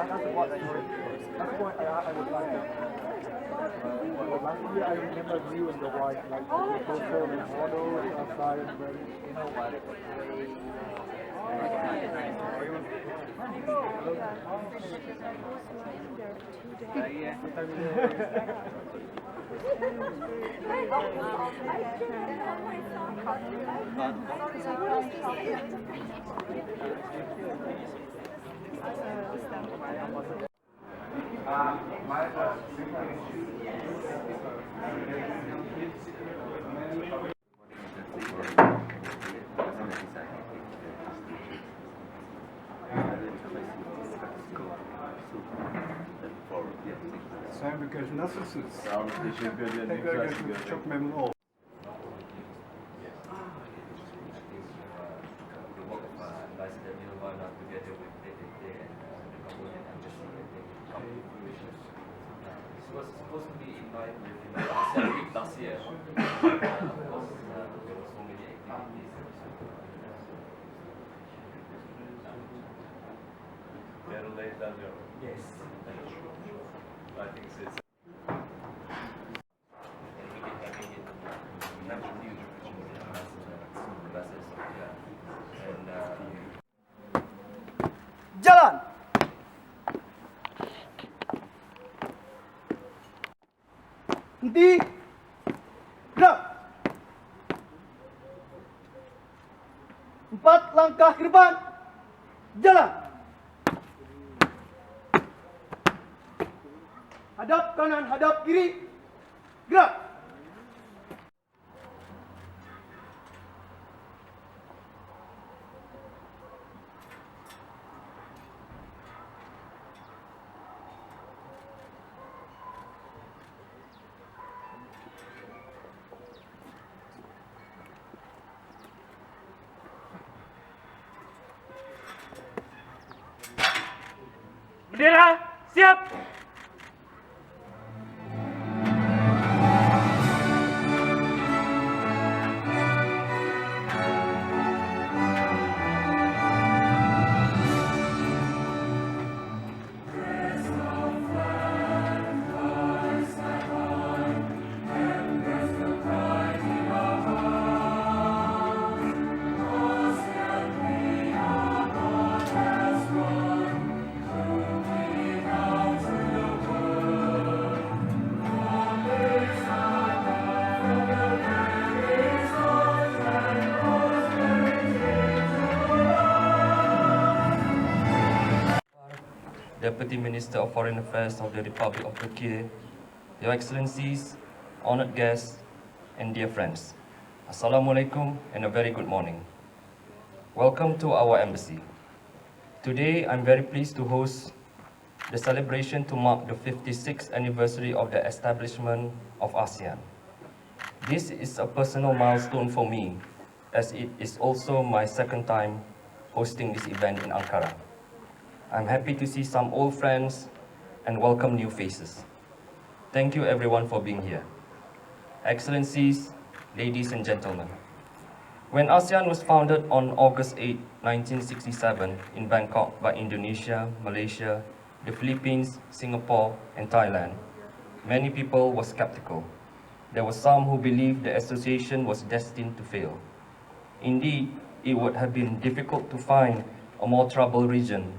That's what I would like. Last year I remember you and your wife like photo and models outside and very, you know what? Sayın Büyükelçim nasılsınız? Sağ olun, teşekkür ederim. Tekrar görüşmek çok memnun oldum. It was supposed to be in line with Asean week last year. Of course, there were so many activities. Yes. I think it's Jalan. Henti. Gerak. 4 langkah ke depan. Jalan. Hadap kanan, hadap kiri. Gerak. Bendera, siap! Deputy Minister of Foreign Affairs of the Republic of Turkey, Your Excellencies, honored guests, and dear friends. Assalamualaikum and a very good morning. Welcome to our embassy. Today, I'm very pleased to host the celebration to mark the 56th anniversary of the establishment of ASEAN. This is a personal milestone for me, as it is also my second time hosting this event in Ankara. I'm happy to see some old friends and welcome new faces. Thank you everyone for being here. Excellencies, ladies and gentlemen. When ASEAN was founded on August 8, 1967 in Bangkok by Indonesia, Malaysia, the Philippines, Singapore, and Thailand, many people were skeptical. There were some who believed the association was destined to fail. Indeed, it would have been difficult to find a more troubled region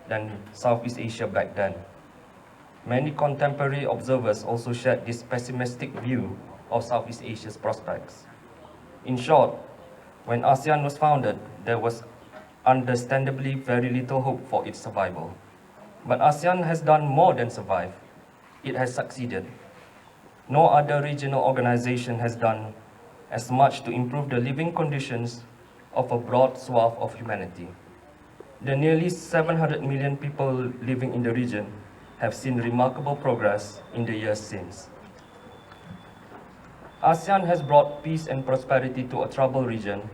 than Southeast Asia back then. Many contemporary observers also shared this pessimistic view of Southeast Asia's prospects. In short, when ASEAN was founded, there was understandably very little hope for its survival. But ASEAN has done more than survive. It has succeeded. No other regional organization has done as much to improve the living conditions of a broad swath of humanity. The nearly 700 million people living in the region have seen remarkable progress in the years since. ASEAN has brought peace and prosperity to a troubled region,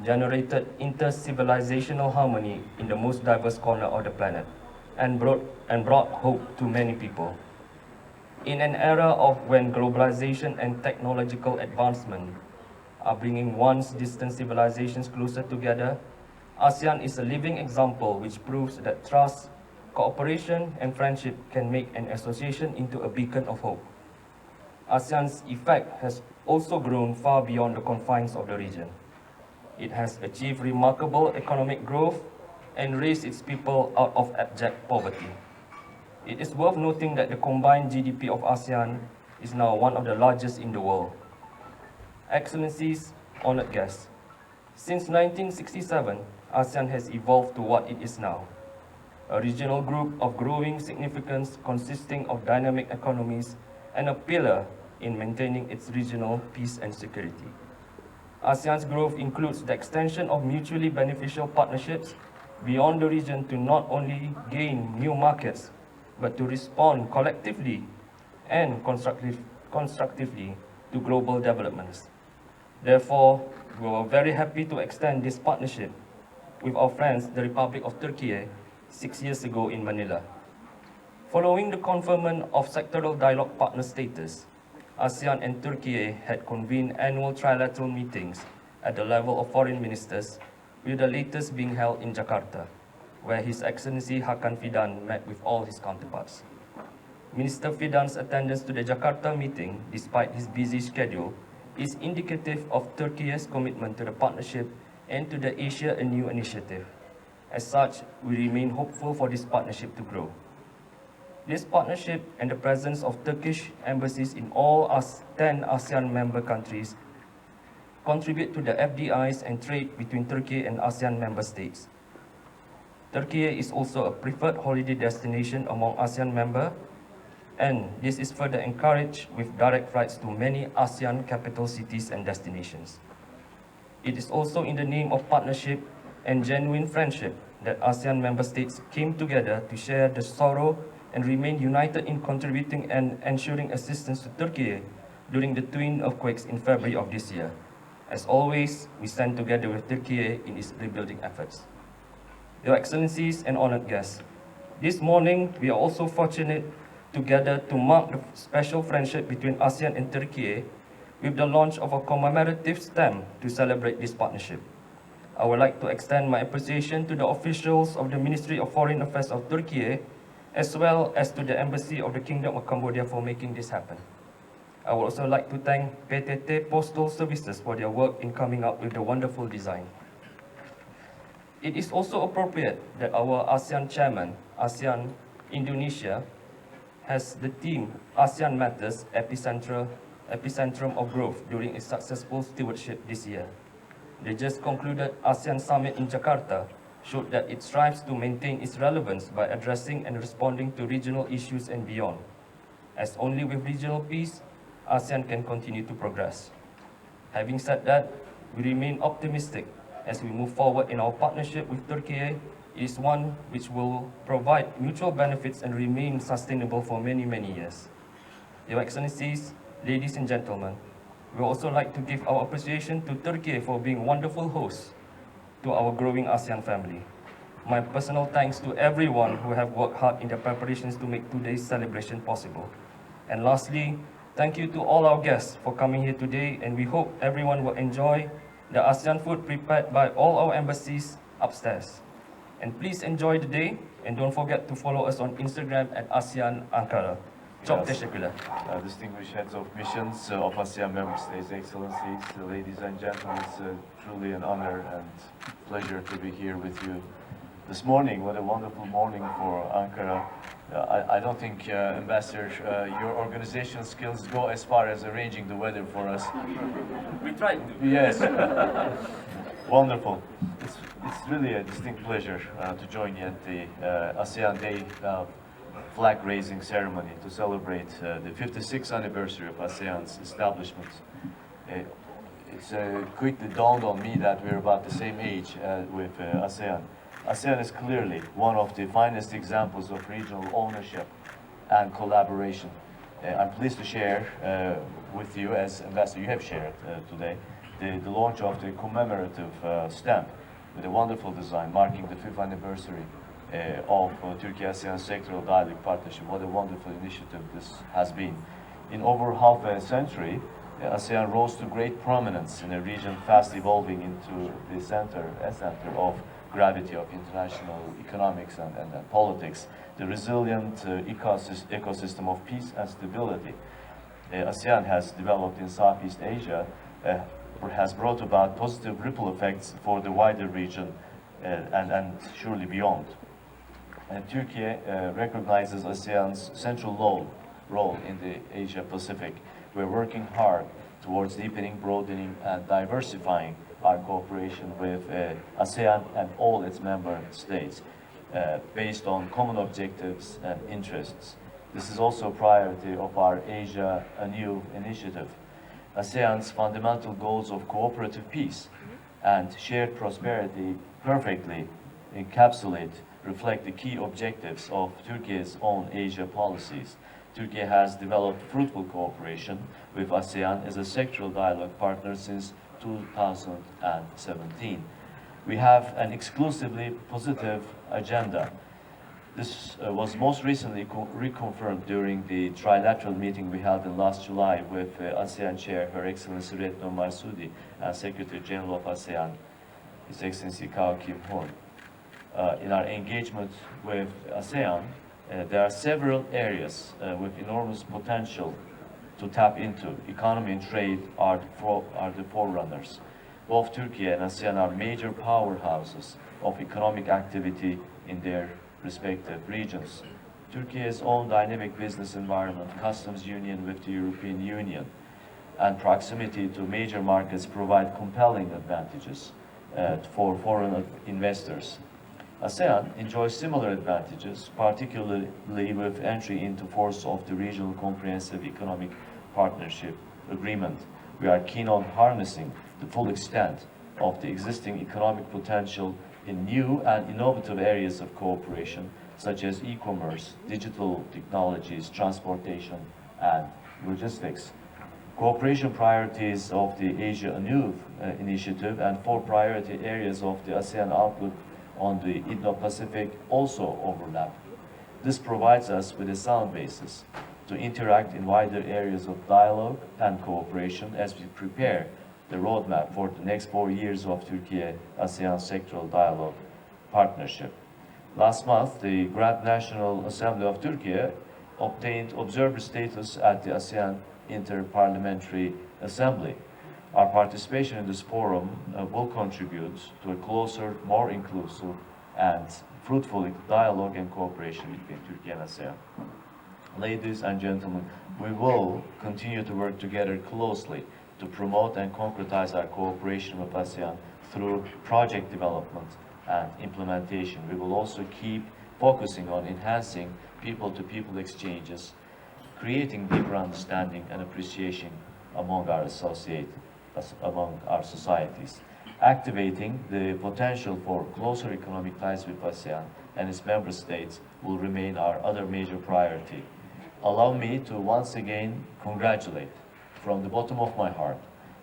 generated inter-civilizational harmony in the most diverse corner of the planet, and brought hope to many people. In an era of when globalization and technological advancement are bringing once distant civilizations closer together, ASEAN is a living example which proves that trust, cooperation and friendship can make an association into a beacon of hope. ASEAN's effect has also grown far beyond the confines of the region. It has achieved remarkable economic growth and raised its people out of abject poverty. It is worth noting that the combined GDP of ASEAN is now one of the largest in the world. Excellencies, honored guests, since 1967, ASEAN has evolved to what it is now, a regional group of growing significance consisting of dynamic economies and a pillar in maintaining its regional peace and security. ASEAN's growth includes the extension of mutually beneficial partnerships beyond the region to not only gain new markets, but to respond collectively and constructively to global developments. Therefore, we were very happy to extend this partnership with our friends, the Republic of Turkey, 6 years ago in Manila. Following the conferment of sectoral dialogue partner status, ASEAN and Turkey had convened annual trilateral meetings at the level of foreign ministers, with the latest being held in Jakarta, where His Excellency Hakan Fidan met with all his counterparts. Minister Fidan's attendance to the Jakarta meeting, despite his busy schedule, is indicative of Turkey's commitment to the partnership and to the Asia Anew initiative. As such, we remain hopeful for this partnership to grow. This partnership and the presence of Turkish embassies in all 10 ASEAN member countries contribute to the FDIs and trade between Turkey and ASEAN member states. Turkey is also a preferred holiday destination among ASEAN members, and this is further encouraged with direct flights to many ASEAN capital cities and destinations. It is also in the name of partnership and genuine friendship that ASEAN member states came together to share the sorrow and remain united in contributing and ensuring assistance to Turkey during the twin earthquakes in February of this year. As always, we stand together with Turkey in its rebuilding efforts. Your Excellencies and honored guests, this morning we are also fortunate together to mark the special friendship between ASEAN and Turkey with the launch of a commemorative stamp to celebrate this partnership. I would like to extend my appreciation to the officials of the Ministry of Foreign Affairs of Turkey, as well as to the Embassy of the Kingdom of Cambodia for making this happen. I would also like to thank PTT Postal Services for their work in coming up with the wonderful design. It is also appropriate that our ASEAN chairman, ASEAN Indonesia, has the theme ASEAN Matters Epicentrum of Growth during its successful stewardship this year. The just concluded ASEAN Summit in Jakarta showed that it strives to maintain its relevance by addressing and responding to regional issues and beyond, as only with regional peace, ASEAN can continue to progress. Having said that, we remain optimistic as we move forward in our partnership with Turkey. It is one which will provide mutual benefits and remain sustainable for many, many years. Your Excellencies, ladies and gentlemen, we would also like to give our appreciation to Turkey for being wonderful hosts to our growing ASEAN family. My personal thanks to everyone who have worked hard in the preparations to make today's celebration possible. And lastly, thank you to all our guests for coming here today, and we hope everyone will enjoy the ASEAN food prepared by all our embassies upstairs. And please enjoy the day, and don't forget to follow us on Instagram at ASEAN Ankara. Çok teşekkürler. Distinguished heads of missions of ASEAN member states, excellencies, ladies and gentlemen, it's truly an honor and pleasure to be here with you this morning. What a wonderful morning for Ankara. I don't think, Ambassador, your organizational skills go as far as arranging the weather for us. We tried to. Yes. Wonderful. It's really a distinct pleasure to join you at the ASEAN Day flag-raising ceremony to celebrate the 56th anniversary of ASEAN's establishment. It's quickly dawned on me that we're about the same age with ASEAN. ASEAN is clearly one of the finest examples of regional ownership and collaboration. I'm pleased to share with you, as Ambassador, you have shared today, the launch of the commemorative stamp with a wonderful design marking the 5th anniversary of Turkey-ASEAN sectoral dialogue partnership. What a wonderful initiative this has been. In over half a century, ASEAN rose to great prominence in a region fast evolving into a center of gravity of international economics and politics, the resilient ecosystem of peace and stability ASEAN has developed in Southeast Asia has brought about positive ripple effects for the wider region and surely beyond. Turkey recognizes ASEAN's central role in the Asia-Pacific. We're working hard towards deepening, broadening, and diversifying our cooperation with ASEAN and all its member states based on common objectives and interests. This is also a priority of our Asia Anew initiative. ASEAN's fundamental goals of cooperative peace and shared prosperity perfectly reflect the key objectives of Turkey's own Asia policies. Turkey has developed fruitful cooperation with ASEAN as a sectoral dialogue partner since 2017. We have an exclusively positive agenda. This was most recently reconfirmed during the trilateral meeting we held in last July with ASEAN Chair, Her Excellency Retno Marsudi, and Secretary General of ASEAN, His Excellency Kao Kim Hoon. In our engagement with ASEAN, there are several areas with enormous potential to tap into. Economy and trade are the forerunners. Both Turkey and ASEAN are major powerhouses of economic activity in their respective regions. Turkey's own dynamic business environment, customs union with the European Union, and proximity to major markets provide compelling advantages for foreign investors. ASEAN enjoys similar advantages, particularly with entry into force of the Regional Comprehensive Economic Partnership Agreement. We are keen on harnessing the full extent of the existing economic potential in new and innovative areas of cooperation, such as e-commerce, digital technologies, transportation, and logistics. Cooperation priorities of the Asia Anew initiative and 4 priority areas of the ASEAN outlook on the Indo-Pacific also overlap. This provides us with a sound basis to interact in wider areas of dialogue and cooperation as we prepare the roadmap for the next 4 years of Turkey-ASEAN sectoral dialogue partnership. Last month, the Grand National Assembly of Turkey obtained observer status at the ASEAN Inter-Parliamentary Assembly. Our participation in this forum will contribute to a closer, more inclusive, and fruitful dialogue and cooperation between Turkey and ASEAN. Ladies and gentlemen, we will continue to work together closely to promote and concretize our cooperation with ASEAN through project development and implementation. We will also keep focusing on enhancing people-to-people exchanges, creating deeper understanding and appreciation among our societies. Activating the potential for closer economic ties with ASEAN and its member states will remain our other major priority. Allow me to once again congratulate from the bottom of my heart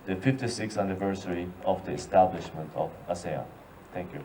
the 56th anniversary of the establishment of ASEAN. Thank you.